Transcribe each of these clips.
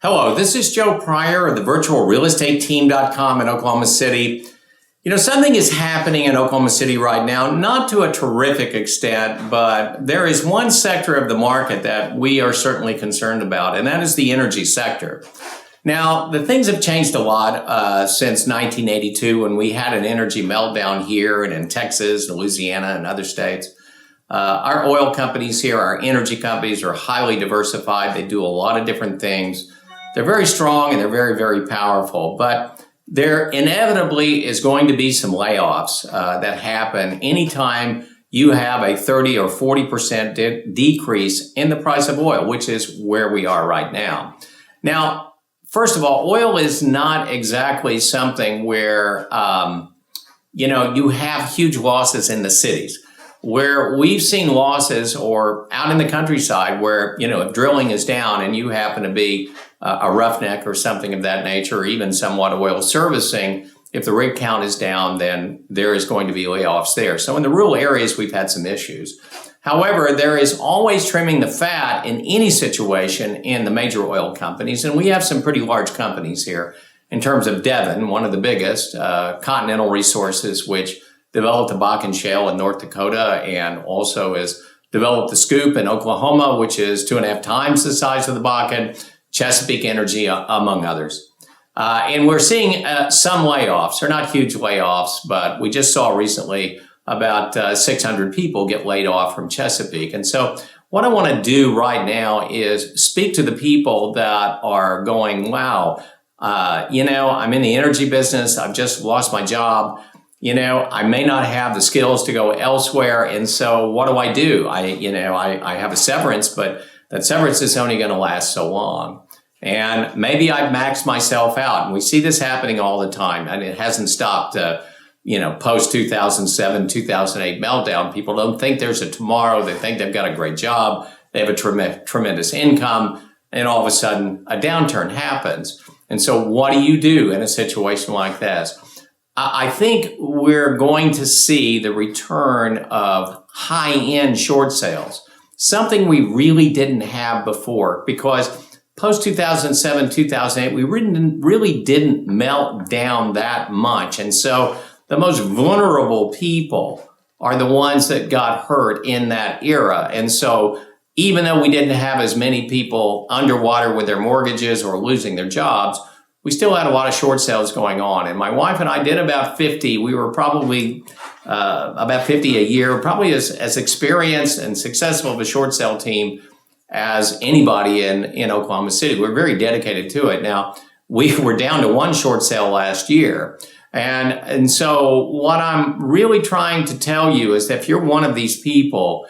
Hello, this is Joe Pryor of the virtualrealestateteam.com in Oklahoma City. You know, something is happening in Oklahoma City right now, not to a terrific extent, but there is one sector of the market that we are certainly concerned about, and that is the energy sector. Now, the things have changed a lot since 1982 when we had an energy meltdown here and in Texas, Louisiana, and other states. Our oil companies here, our energy companies are highly diversified. They do a lot of different things. They're very strong and they're very, very powerful, but there inevitably is going to be some layoffs that happen anytime you have a 30 or 40% decrease in the price of oil, which is where we are right now. Now, first of all, oil is not exactly something where, you have huge losses in the cities. Where we've seen losses or out in the countryside where, if drilling is down and you happen to be a roughneck or something of that nature, or even somewhat oil servicing, if the rig count is down, then there is going to be layoffs there. So in the rural areas, we've had some issues. However, there is always trimming the fat in any situation in the major oil companies. And we have some pretty large companies here in terms of Devon, one of the biggest, Continental Resources, which developed the Bakken Shale in North Dakota and also has developed the Scoop in Oklahoma, which is 2.5 times the size of the Bakken, Chesapeake Energy, among others. And we're seeing some layoffs. They're not huge layoffs, but we just saw recently about 600 people get laid off from Chesapeake. And so what I want to do right now is speak to the people that are going, wow, I'm in the energy business. I've just lost my job. I may not have the skills to go elsewhere. And so what do? I have a severance, but that severance is only going to last so long. And maybe I've maxed myself out. And we see this happening all the time. And it hasn't stopped, post 2007, 2008 meltdown. People don't think there's a tomorrow. They think they've got a great job. They have a tremendous income. And all of a sudden a downturn happens. And so what do you do in a situation like this? I think we're going to see the return of high-end short sales, something we really didn't have before, because post-2007, 2008, we really didn't melt down that much. And so the most vulnerable people are the ones that got hurt in that era. And so even though we didn't have as many people underwater with their mortgages or losing their jobs, we still had a lot of short sales going on. And my wife and I did about 50. We were probably about 50 a year, probably as experienced and successful of a short sale team as anybody in Oklahoma City. We're very dedicated to it. Now, we were down to one short sale last year. And so what I'm really trying to tell you is that if you're one of these people,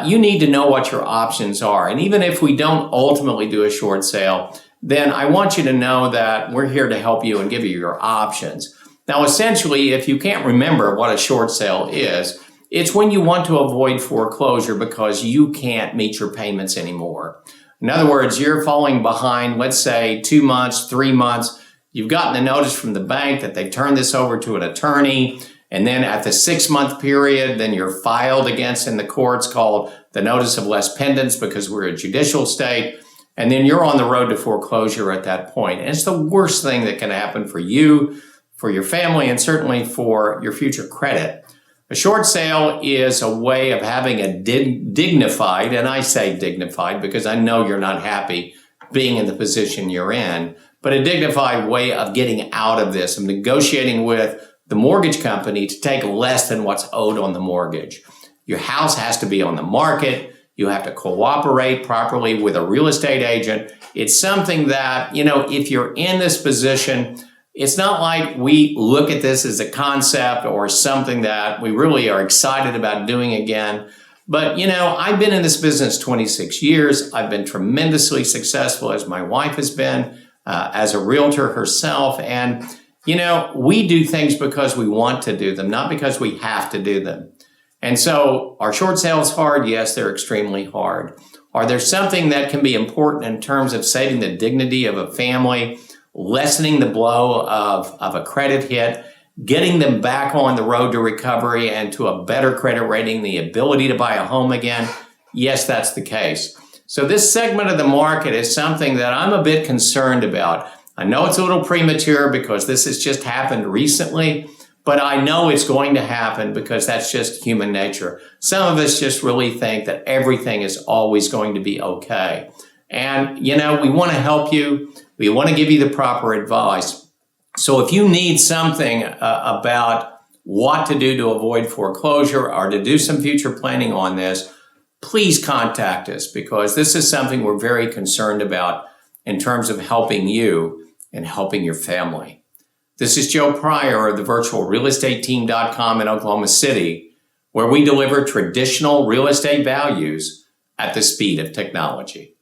you need to know what your options are. And even if we don't ultimately do a short sale, then I want you to know that we're here to help you and give you your options. Now, essentially, if you can't remember what a short sale is, it's when you want to avoid foreclosure because you can't meet your payments anymore. In other words, you're falling behind, let's say 2 months, 3 months. You've gotten a notice from the bank that they've turned this over to an attorney. And then at the 6-month period, then you're filed against in the courts called the notice of less pendants because we're a judicial state. And then you're on the road to foreclosure at that point. And it's the worst thing that can happen for you, for your family, and certainly for your future credit. A short sale is a way of having a dignified, and I say dignified because I know you're not happy being in the position you're in, but a dignified way of getting out of this, of negotiating with the mortgage company to take less than what's owed on the mortgage. Your house has to be on the market. You have to cooperate properly with a real estate agent. It's something that, if you're in this position, it's not like we look at this as a concept or something that we really are excited about doing again. But, I've been in this business 26 years. I've been tremendously successful, as my wife has been, as a realtor herself. And, we do things because we want to do them, not because we have to do them. And so are short sales hard? Yes, they're extremely hard. Are there something that can be important in terms of saving the dignity of a family, lessening the blow of a credit hit, getting them back on the road to recovery and to a better credit rating, the ability to buy a home again? Yes, that's the case. So this segment of the market is something that I'm a bit concerned about. I know it's a little premature because this has just happened recently, but I know it's going to happen because that's just human nature. Some of us just really think that everything is always going to be okay. And, you know, we want to help you. We want to give you the proper advice. So if you need something about what to do to avoid foreclosure or to do some future planning on this, please contact us because this is something we're very concerned about in terms of helping you and helping your family. This is Joe Pryor of the virtualrealestateteam.com in Oklahoma City, where we deliver traditional real estate values at the speed of technology.